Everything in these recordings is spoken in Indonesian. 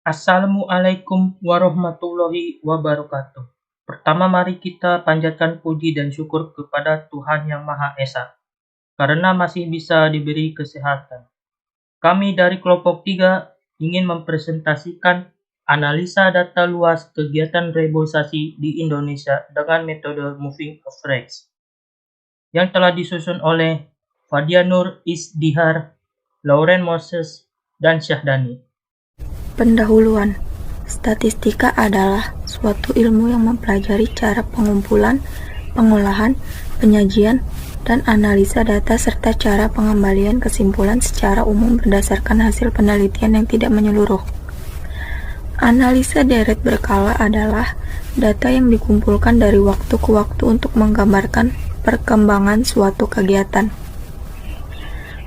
Assalamualaikum warahmatullahi wabarakatuh. Pertama mari kita panjatkan puji dan syukur kepada Tuhan Yang Maha Esa, karena masih bisa diberi kesehatan. Kami dari kelompok 3 ingin mempresentasikan analisa data luas kegiatan reboisasi di Indonesia dengan metode Moving Average yang telah disusun oleh Fadianur Isdihar, Lauren Moses, dan Syahdani. Pendahuluan. Statistika adalah suatu ilmu yang mempelajari cara pengumpulan, pengolahan, penyajian, dan analisa data serta cara pengembalian kesimpulan secara umum berdasarkan hasil penelitian yang tidak menyeluruh. Analisa deret berkala adalah data yang dikumpulkan dari waktu ke waktu untuk menggambarkan perkembangan suatu kegiatan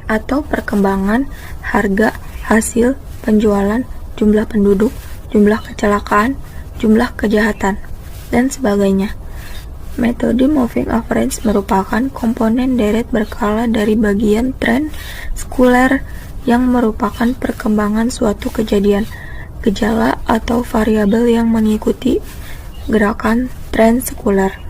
atau perkembangan harga, hasil, penjualan, jumlah penduduk, jumlah kecelakaan, jumlah kejahatan, dan sebagainya. Metode Moving Average merupakan komponen deret berkala dari bagian tren sekuler yang merupakan perkembangan suatu kejadian, gejala atau variabel yang mengikuti gerakan tren sekuler.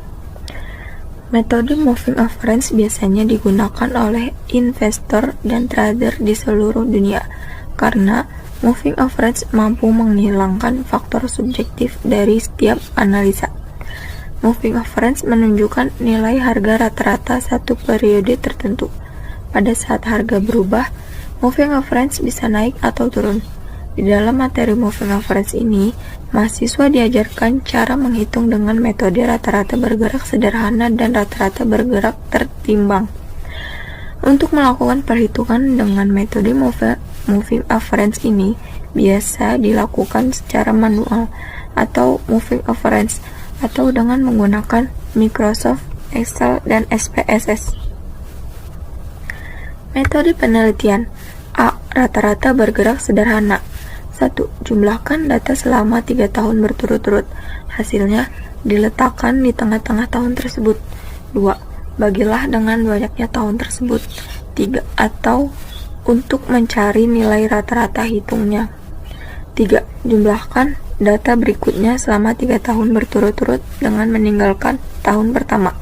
Metode Moving Average biasanya digunakan oleh investor dan trader di seluruh dunia karena Moving Average mampu menghilangkan faktor subjektif dari setiap analisa. Moving Average menunjukkan nilai harga rata-rata satu periode tertentu. Pada saat harga berubah, Moving Average bisa naik atau turun. Di dalam materi Moving Average ini, mahasiswa diajarkan cara menghitung dengan metode rata-rata bergerak sederhana dan rata-rata bergerak tertimbang. Untuk melakukan perhitungan dengan metode Moving Average ini biasa dilakukan secara manual atau Moving Average atau dengan menggunakan Microsoft Excel dan SPSS. Metode penelitian A. Rata-rata bergerak sederhana. 1. Jumlahkan data selama 3 tahun berturut-turut. Hasilnya diletakkan di tengah-tengah tahun tersebut. 2. Bagilah dengan banyaknya tahun tersebut. 3. Atau untuk mencari nilai rata-rata hitungnya. 3. Jumlahkan data berikutnya selama 3 tahun berturut-turut dengan meninggalkan tahun pertama.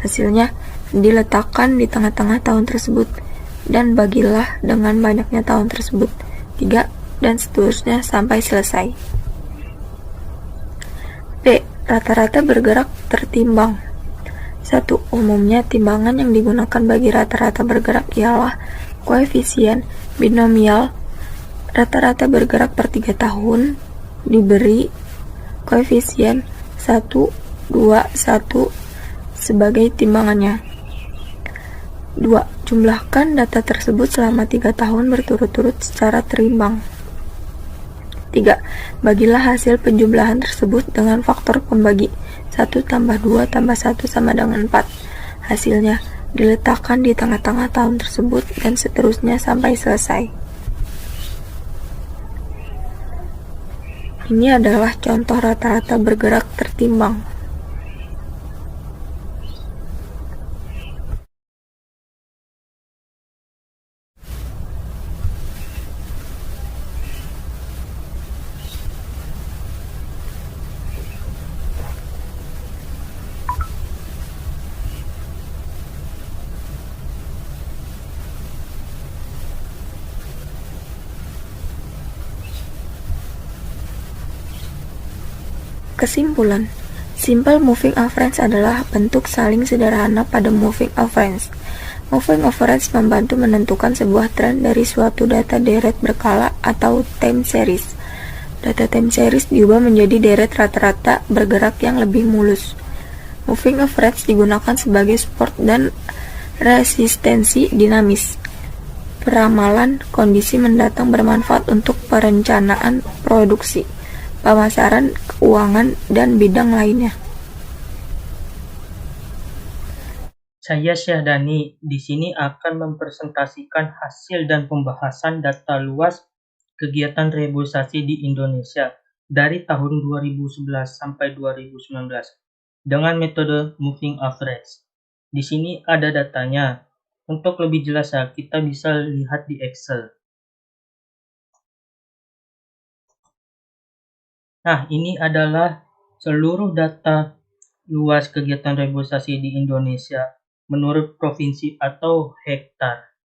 Hasilnya diletakkan di tengah-tengah tahun tersebut dan bagilah dengan banyaknya tahun tersebut. 3. Dan seterusnya sampai selesai. B. Rata-rata bergerak tertimbang. 1. Umumnya timbangan yang digunakan bagi rata-rata bergerak ialah koefisien binomial rata-rata bergerak per 3 tahun diberi koefisien 1, 2, 1 sebagai timbangannya. 2. Jumlahkan data tersebut selama 3 tahun berturut-turut secara terimbang. 3. Bagilah hasil penjumlahan tersebut dengan faktor pembagi 1 tambah 2 tambah 1 sama dengan 4. Hasilnya diletakkan di tengah-tengah tahun tersebut dan seterusnya sampai selesai. Ini adalah contoh rata-rata bergerak tertimbang. Kesimpulan, Simple Moving Average adalah bentuk saling sederhana pada Moving Average. Moving Average membantu menentukan sebuah tren dari suatu data deret berkala atau time series. Data time series diubah menjadi deret rata-rata bergerak yang lebih mulus. Moving Average digunakan sebagai support dan resistensi dinamis. Peramalan kondisi mendatang bermanfaat untuk perencanaan produksi, pemasaran, keuangan, dan bidang lainnya. Saya Syahdani di sini akan mempresentasikan hasil dan pembahasan data luas kegiatan reboisasi di Indonesia dari tahun 2011 sampai 2019 dengan metode Moving Average. Di sini ada datanya. Untuk lebih jelas kita bisa lihat di Excel. Nah, ini adalah seluruh data luas kegiatan reboisasi di Indonesia menurut provinsi atau hektar.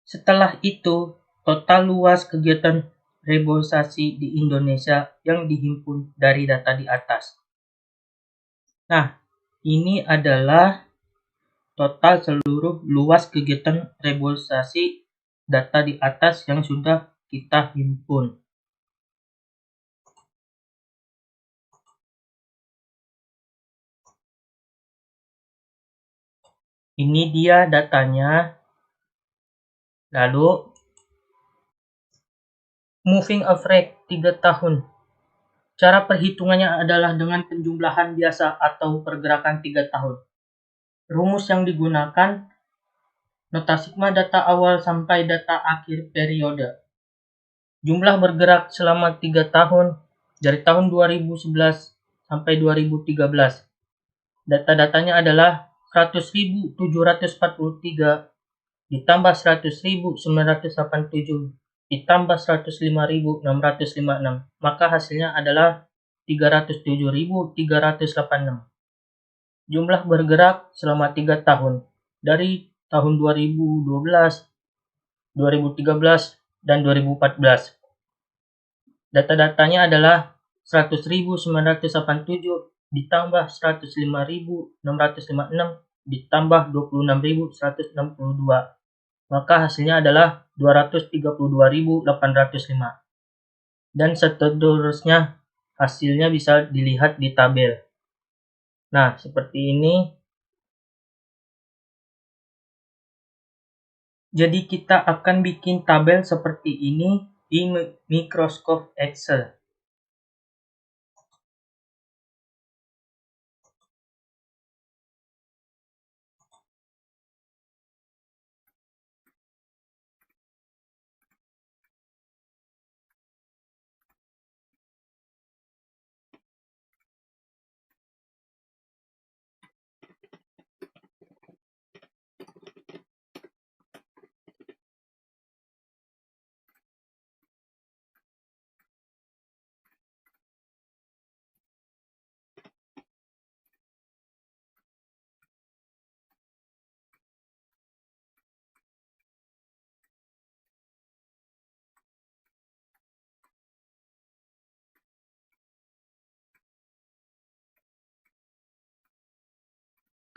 Setelah itu, total luas kegiatan reboisasi di Indonesia yang dihimpun dari data di atas. Nah, ini adalah total seluruh luas kegiatan reboisasi data di atas yang sudah kita himpun. Ini dia datanya. Lalu, moving average 3 tahun. Cara perhitungannya adalah dengan penjumlahan biasa atau pergerakan 3 tahun. Rumus yang digunakan, nota sigma data awal sampai data akhir periode. Jumlah bergerak selama 3 tahun dari tahun 2011 sampai 2013. Data-datanya adalah 100.743 ditambah 100.987 ditambah 105.656. Maka hasilnya adalah 307.386. Jumlah bergerak selama 3 tahun dari tahun 2012, 2013, dan 2014. Data-datanya adalah 100.987 ditambah 105.656 ditambah 26.162. Maka hasilnya adalah 232.805. Dan seterusnya hasilnya bisa dilihat di tabel. Nah, seperti ini. Jadi kita akan bikin tabel seperti ini di Microsoft Excel.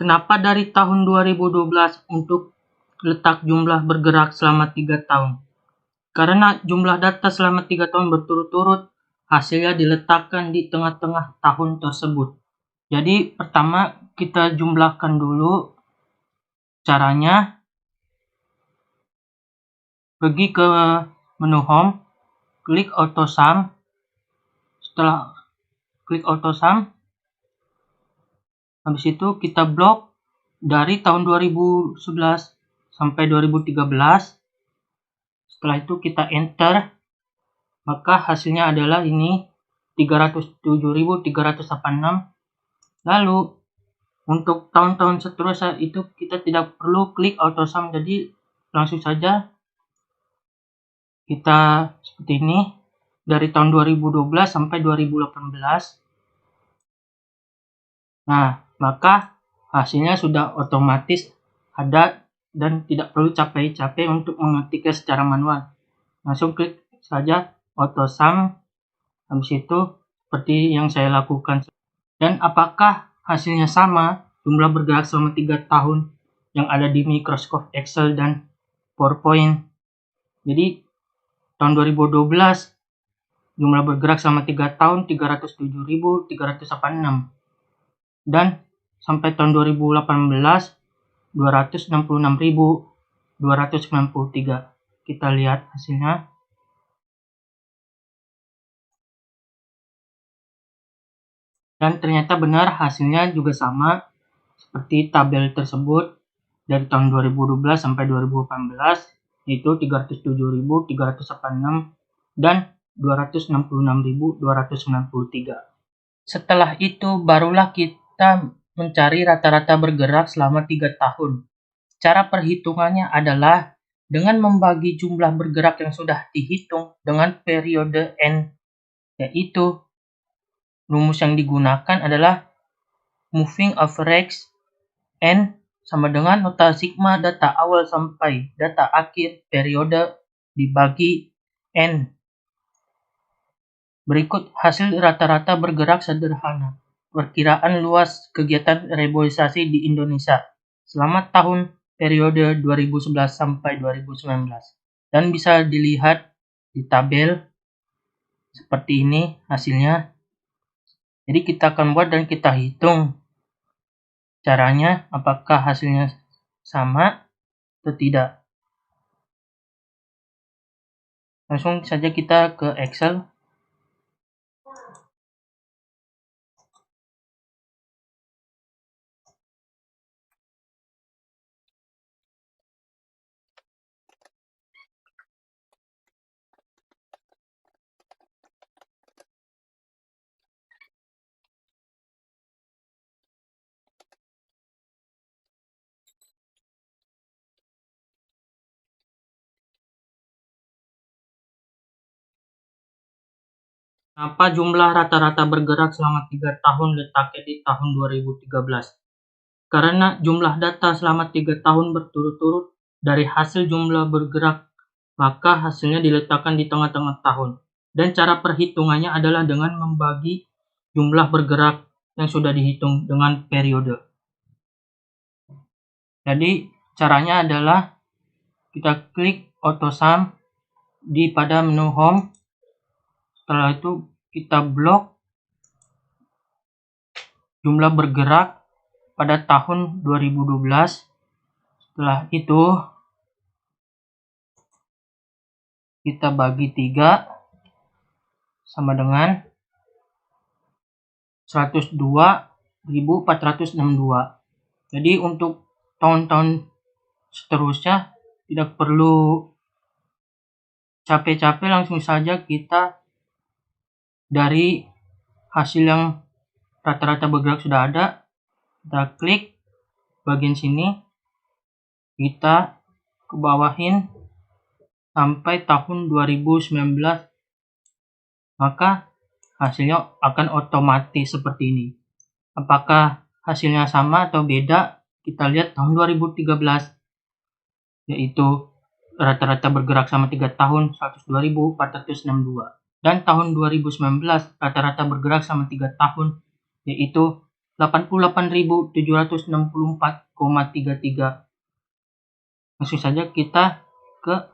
Kenapa dari tahun 2012 untuk letak jumlah bergerak selama 3 tahun? Karena jumlah data selama 3 tahun berturut-turut, hasilnya diletakkan di tengah-tengah tahun tersebut. Jadi pertama kita jumlahkan dulu. Caranya, pergi ke menu Home, klik Auto Sum. Setelah klik Auto Sum, habis itu kita blok dari tahun 2011 sampai 2013. Setelah itu kita enter, maka hasilnya adalah ini 307.386. Lalu untuk tahun-tahun seterusnya itu kita tidak perlu klik Auto Sum, jadi langsung saja kita seperti ini dari tahun 2012 sampai 2018. Nah, maka hasilnya sudah otomatis ada dan tidak perlu capek-capek untuk mengetiknya secara manual. Langsung klik saja Auto Sum, habis itu seperti yang saya lakukan. Dan apakah hasilnya sama, jumlah bergerak selama 3 tahun yang ada di Microsoft Excel dan PowerPoint? Jadi tahun 2012 jumlah bergerak selama 3 tahun 307.386. Dan sampai tahun 2018 266.293. Kita lihat hasilnya. Dan ternyata benar hasilnya juga sama seperti tabel tersebut dari tahun 2012 sampai 2018, yaitu 307.386 dan 266.293. Setelah itu barulah kita mencari rata-rata bergerak selama 3 tahun. Cara perhitungannya adalah dengan membagi jumlah bergerak yang sudah dihitung dengan periode N, yaitu rumus yang digunakan adalah moving average N sama dengan nota sigma data awal sampai data akhir periode dibagi N. Berikut hasil rata-rata bergerak sederhana. Perkiraan luas kegiatan reboisasi di Indonesia selama tahun periode 2011 sampai 2019. Dan bisa dilihat di tabel seperti ini hasilnya. Jadi kita akan buat dan kita hitung caranya apakah hasilnya sama atau tidak. Langsung saja kita ke Excel. Kenapa jumlah rata-rata bergerak selama 3 tahun letaknya di tahun 2013? Karena jumlah data selama 3 tahun berturut-turut dari hasil jumlah bergerak, maka hasilnya diletakkan di tengah-tengah tahun. Dan cara perhitungannya adalah dengan membagi jumlah bergerak yang sudah dihitung dengan periode. Jadi caranya adalah kita klik AutoSum pada menu Home. Setelah itu kita blok jumlah bergerak pada tahun 2012. Setelah itu kita bagi 3 sama dengan 102.462. Jadi untuk tahun-tahun seterusnya tidak perlu capek-capek, langsung saja kita dari hasil yang rata-rata bergerak sudah ada, kita klik bagian sini, kita ke bawahin sampai tahun 2019, maka hasilnya akan otomatis seperti ini. Apakah hasilnya sama atau beda? Kita lihat tahun 2013, yaitu rata-rata bergerak sama 3 tahun 102.462. Dan tahun 2019 rata-rata bergerak sama 3 tahun yaitu 88.764,33. Langsung saja kita ke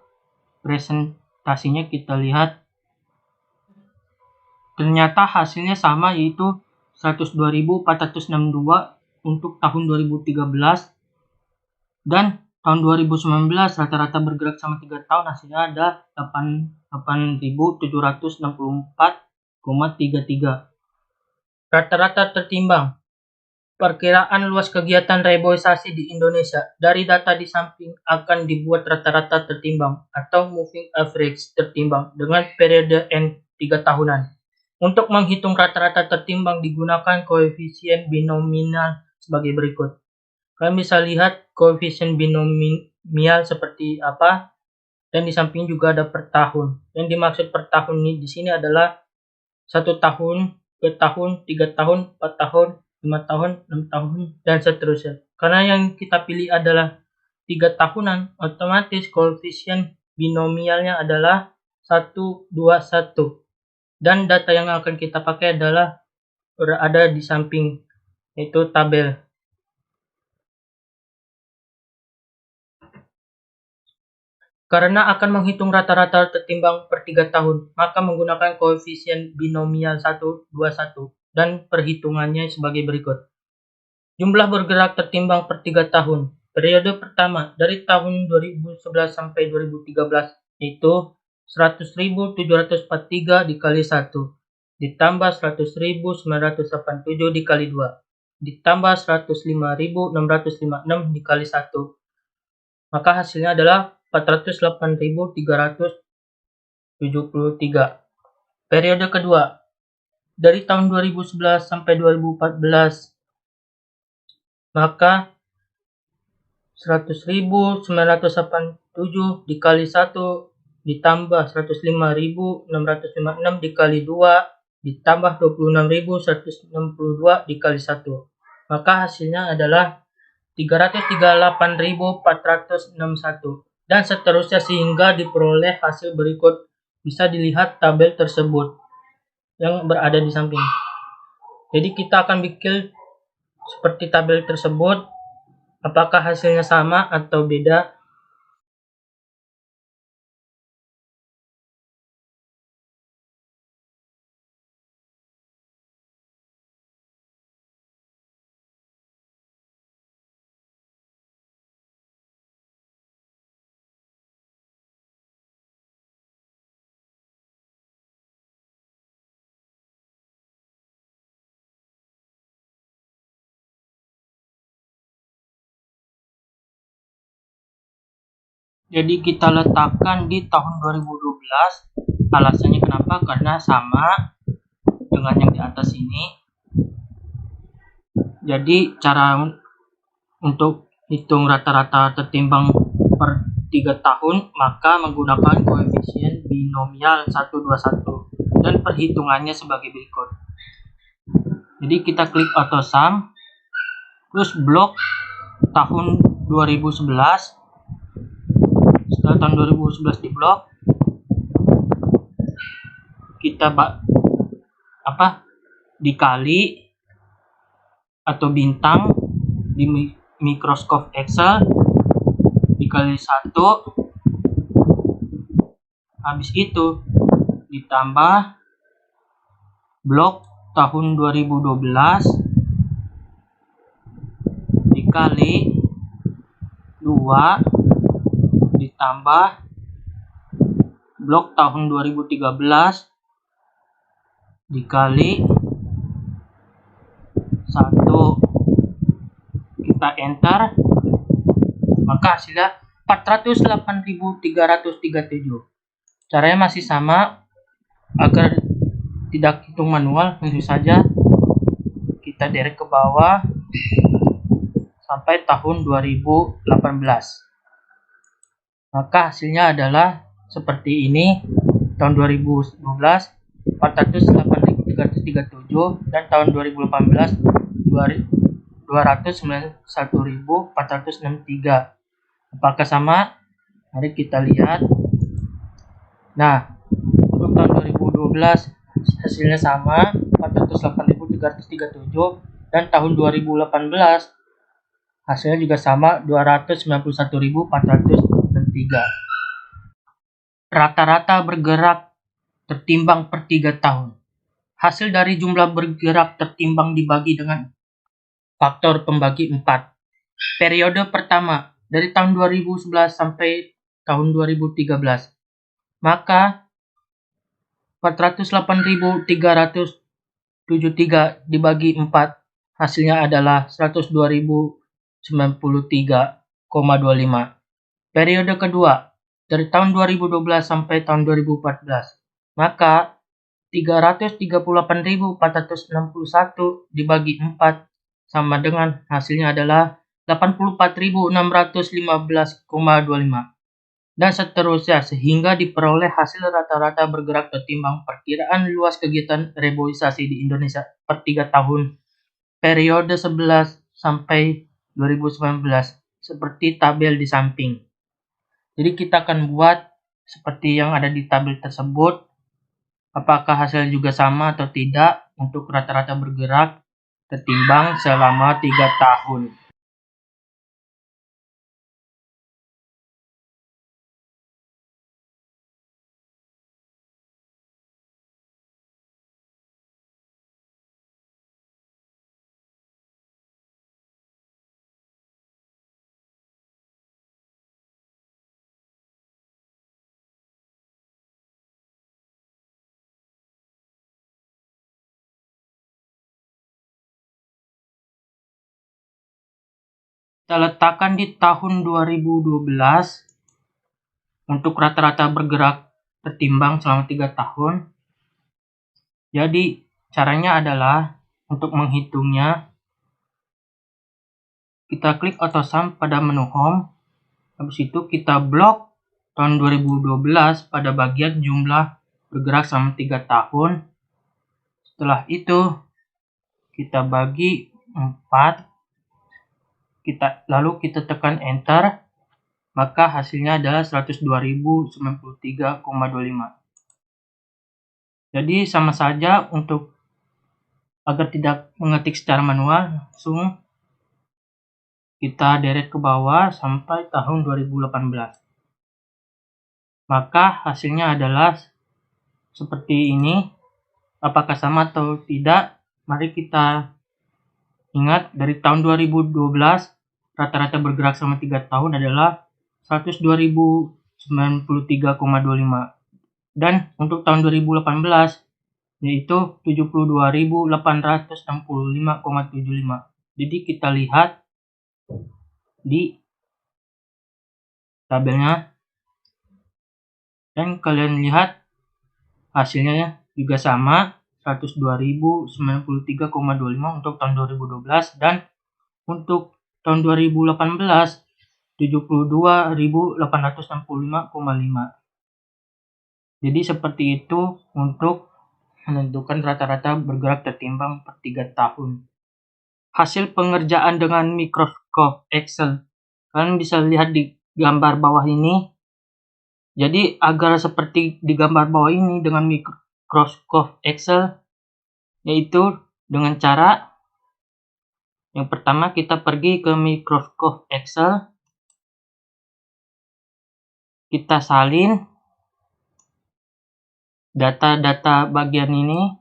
presentasinya, kita lihat. Ternyata hasilnya sama, yaitu 102.462 untuk tahun 2013, dan tahun 2019 rata-rata bergerak sama 3 tahun hasilnya ada 88.764,33. Rata-rata tertimbang. Perkiraan luas kegiatan reboisasi di Indonesia. Dari data di samping akan dibuat rata-rata tertimbang atau moving average tertimbang dengan periode N 3 tahunan. Untuk menghitung rata-rata tertimbang digunakan koefisien binomial sebagai berikut. Kalian bisa lihat koefisien binomial seperti apa, dan di samping juga ada per tahun. Yang dimaksud per tahun ini di sini adalah 1 tahun, 2 tahun, 3 tahun, 4 tahun, 5 tahun, 6 tahun, dan seterusnya. Karena yang kita pilih adalah 3 tahunan, otomatis koefisien binomialnya adalah 1, 2, 1. Dan data yang akan kita pakai adalah ada di samping, yaitu tabel. Karena akan menghitung rata-rata tertimbang per 3 tahun, maka menggunakan koefisien binomial 1, 2, 1, dan perhitungannya sebagai berikut. Jumlah bergerak tertimbang per 3 tahun. Periode pertama dari tahun 2011 sampai 2013 yaitu 100.743 dikali 1, ditambah 100.987 dikali 2, ditambah 105.656 dikali 1. Maka hasilnya adalah 408.300 73. Periode kedua, dari tahun 2011 sampai 2014, maka 100.987 dikali 1 ditambah 105.656 dikali 2 ditambah 26.162 dikali 1. Maka hasilnya adalah 338.461 dan seterusnya sehingga diperoleh hasil berikut. Bisa dilihat tabel tersebut yang berada di samping. Jadi kita akan bikin seperti tabel tersebut. Apakah hasilnya sama atau beda? Jadi kita letakkan di tahun 2012. Alasannya kenapa? Karena sama dengan yang di atas ini. Jadi cara untuk hitung rata-rata tertimbang per 3 tahun, maka menggunakan koefisien binomial 121 dan perhitungannya sebagai berikut. Jadi kita klik auto sum, terus blok tahun 2011. Setelah tahun 2011 di blok, kita dikali atau bintang di Microsoft Excel dikali 1, habis itu ditambah blok tahun 2012 dikali 2 ditambah blok tahun 2013 dikali 1. Kita enter, maka hasilnya 408.337. Caranya masih sama. Agar tidak hitung manual, tentu saja kita derek ke bawah sampai tahun 2018. Maka hasilnya adalah seperti ini. Tahun 2012 408.337 dan tahun 2018 291.463. Apakah sama? Mari kita lihat. Nah, untuk tahun 2012 hasilnya sama, 408.337, dan tahun 2018 hasilnya juga sama, 291.403. Rata-rata bergerak tertimbang per 3 tahun. Hasil dari jumlah bergerak tertimbang dibagi dengan faktor pembagi 4. Periode pertama, dari tahun 2011 sampai tahun 2013. Maka 408.373 dibagi 4, hasilnya adalah 102.093,25. Periode kedua, dari tahun 2012 sampai tahun 2014. Maka 338.461 dibagi 4 sama dengan hasilnya adalah 84.615,25. Dan seterusnya sehingga diperoleh hasil rata-rata bergerak tertimbang perkiraan luas kegiatan reboisasi di Indonesia per 3 tahun periode 11 sampai 2019 seperti tabel di samping. Jadi kita akan buat seperti yang ada di tabel tersebut. Apakah hasilnya juga sama atau tidak untuk rata-rata bergerak tertimbang selama 3 tahun. Kita letakkan di tahun 2012 untuk rata-rata bergerak tertimbang selama 3 tahun. Jadi caranya adalah untuk menghitungnya, kita klik AutoSum pada menu Home. Habis itu kita blok tahun 2012 pada bagian jumlah bergerak selama 3 tahun. Setelah itu kita bagi 4, lalu kita tekan Enter, maka hasilnya adalah 102.093,25. Jadi sama saja, untuk agar tidak mengetik secara manual, langsung kita derek ke bawah sampai tahun 2018. Maka hasilnya adalah seperti ini. Apakah sama atau tidak? Mari kita ingat, dari tahun 2012 rata-rata bergerak selama 3 tahun adalah 102.093,25. Dan untuk tahun 2018 yaitu 72.865,75. Jadi kita lihat di tabelnya, dan kalian lihat hasilnya juga sama, 102.093,25 untuk tahun 2012, dan untuk tahun 2018 72.865,5. Jadi seperti itu untuk menentukan rata-rata bergerak tertimbang per 3 tahun. Hasil pengerjaan dengan Microsoft Excel, kalian bisa lihat di gambar bawah ini. Jadi agar seperti di gambar bawah ini dengan Microsoft Excel, yaitu dengan cara yang pertama, kita pergi ke Microsoft Excel, kita salin data-data bagian ini,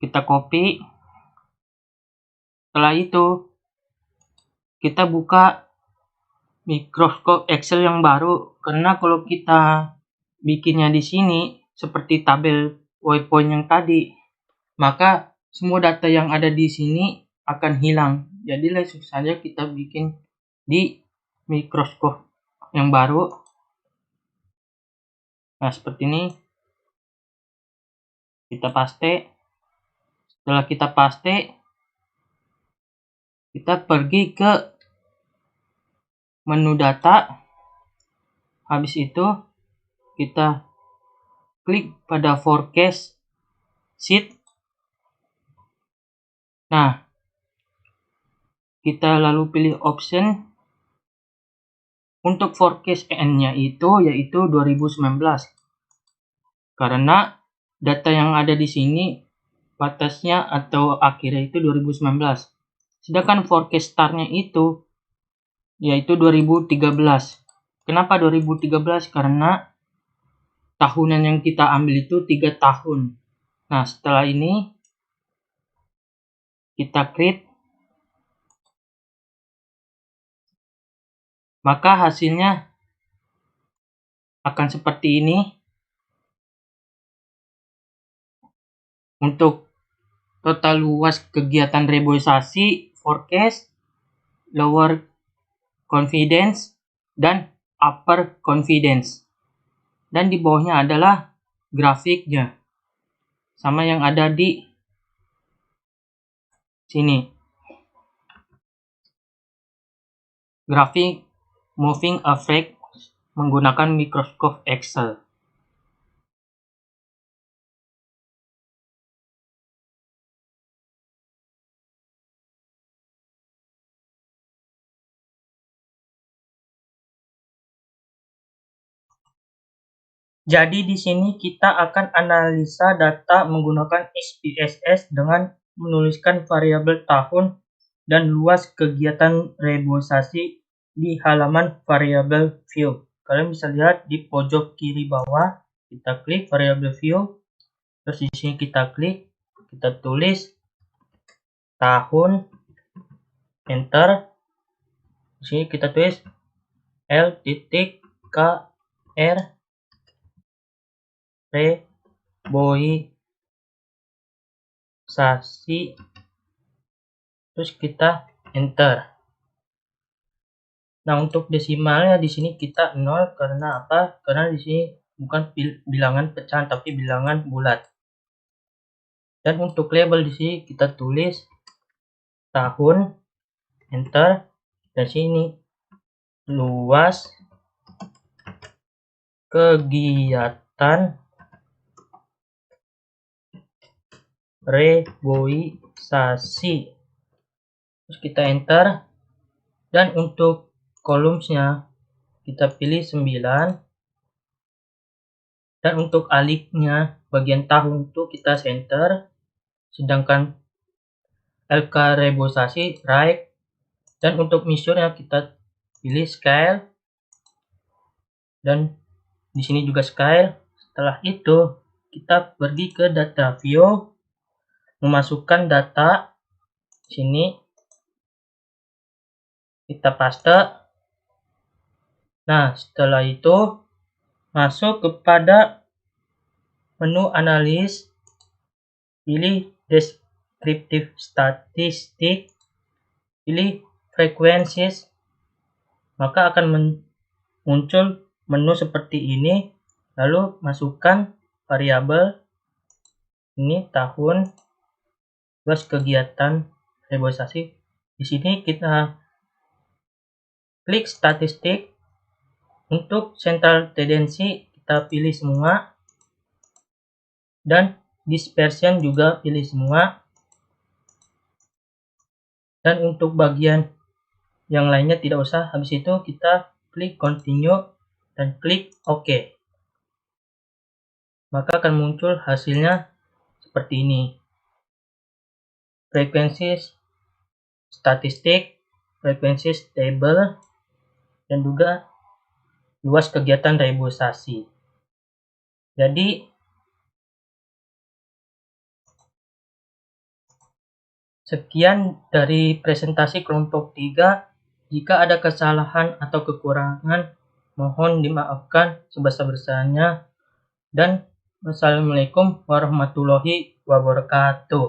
kita copy. Setelah itu kita buka Microsoft Excel yang baru, karena kalau kita bikinnya di sini seperti tabel PowerPoint yang tadi, maka semua data yang ada di sini akan hilang. Jadi langsung saja kita bikin di Microsoft yang baru. Nah, seperti ini. Kita paste. Setelah kita paste, kita pergi ke menu data. Habis itu kita klik pada forecast sheet. Nah, kita lalu pilih option. Untuk forecast N-nya itu yaitu 2019. Karena data yang ada di sini batasnya atau akhirnya itu 2019. Sedangkan forecast start-nya itu yaitu 2013. Kenapa 2013? Karena tahunan yang kita ambil itu 3 tahun. Nah, setelah ini kita create, maka hasilnya akan seperti ini. Untuk total luas kegiatan reboisasi, forecast, lower confidence, dan upper confidence. Dan di bawahnya adalah grafiknya, sama yang ada di sini. Grafik moving effect menggunakan Microsoft Excel. Jadi di sini kita akan analisa data menggunakan SPSS dengan menuliskan variabel tahun dan luas kegiatan reboisasi di halaman variabel view. Kalian bisa lihat di pojok kiri bawah, kita klik variabel view, terus di sini kita klik, kita tulis tahun, enter. Di sini kita tulis L.KR reboisasi, terus kita enter. Nah, untuk desimalnya di sini kita 0 karena apa? Karena di sini bukan bilangan pecahan tapi bilangan bulat. Dan untuk label di sini kita tulis tahun, enter, dan sini luas kegiatan reboisasi. Terus kita enter, dan untuk kolomnya kita pilih 9, dan untuk aliknya bagian tahun itu kita center, sedangkan LK reboisasi right, dan untuk measure-nya kita pilih scale, dan di sini juga scale. Setelah itu kita pergi ke data view, memasukkan data sini, kita paste. Nah, setelah itu masuk kepada menu analis, pilih descriptive statistik, pilih frequencies, maka akan muncul menu seperti ini. Lalu masukkan variabel ini tahun, luas kegiatan reboisasi. Di sini kita klik statistik. Untuk central tendency kita pilih semua, dan dispersion juga pilih semua, dan untuk bagian yang lainnya tidak usah. Habis itu kita klik continue dan klik OK, maka akan muncul hasilnya seperti ini: frekuensi statistik, frekuensi table, dan juga luas kegiatan reboisasi. Jadi sekian dari presentasi kelompok 3. Jika ada kesalahan atau kekurangan, mohon dimaafkan sebesar-besarnya. Dan wassalamualaikum warahmatullahi wabarakatuh.